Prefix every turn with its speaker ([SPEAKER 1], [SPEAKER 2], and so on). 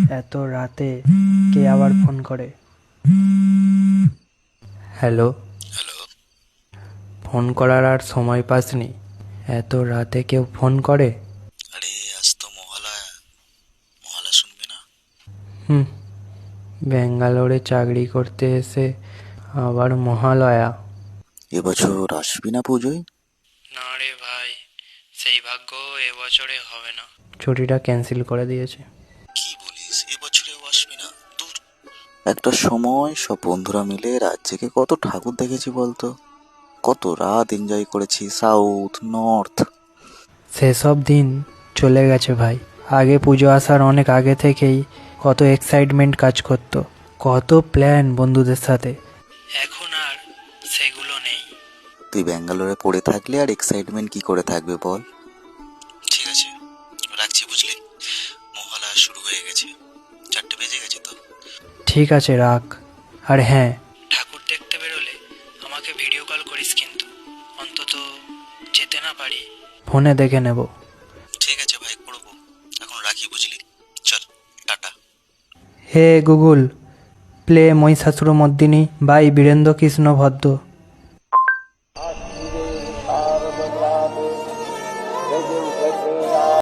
[SPEAKER 1] এত রাতে কে আবার ফোন করে? হ্যালো।
[SPEAKER 2] হ্যালো।
[SPEAKER 1] ফোন করার আর সময় পাসনি? এত রাতে কেউ ফোন করে?
[SPEAKER 2] আরে আজ তো মহালয়া। মহালয়া শুনবি না?
[SPEAKER 1] হুম, ব্যাঙ্গালোরে চাকরি করতে এসে আবার মহালয়া?
[SPEAKER 2] এবছর আসবি না পুজোয়?
[SPEAKER 1] না রে ভাই, সেই ভাগ্য এবছরে হবে না। ছুটিটা ক্যান্সেল করে দিয়েছে।
[SPEAKER 2] কি বলিস, এবছরেও আসবি না? দূর। একটা সময় সব বন্ধুরা মিলে রাত জেগে কত ঠাকুর দেখেছি বলতো। কত রাত এনজয় করেছি, সাউথ নর্থ।
[SPEAKER 1] সেসব দিন চলে গেছে ভাই। আগে পুজো আসার অনেক আগে থেকেই কত এক্সাইটমেন্ট কাজ করতো, কত প্ল্যান বন্ধুদের সাথে। এখন আর সেগুলো নেই।
[SPEAKER 2] তুই ব্যাঙ্গালোরে পড়ে থাকলে আর এক্সাইটমেন্ট কি করে থাকবে বল। ঠিক আছে, রাখছি বুঝলি। মহালয়া শুরু হয়ে গেছে, 4টে বেজে গেছে তো।
[SPEAKER 1] ঠিক আছে, রাখ। আর হ্যাঁ, ঠাকুর দেখতে বেরোলে আমাকে ভিডিও কল করিস কিন্তু, অন্তত যেতে না পারি ফোনে দেখে নেব।
[SPEAKER 2] ঠিক আছে ভাই, করবো। এখন রাখি বুঝলি। চল, tata.
[SPEAKER 1] Hey Google, play Mahishasuramardini by Birendra Krishna ভদ্র।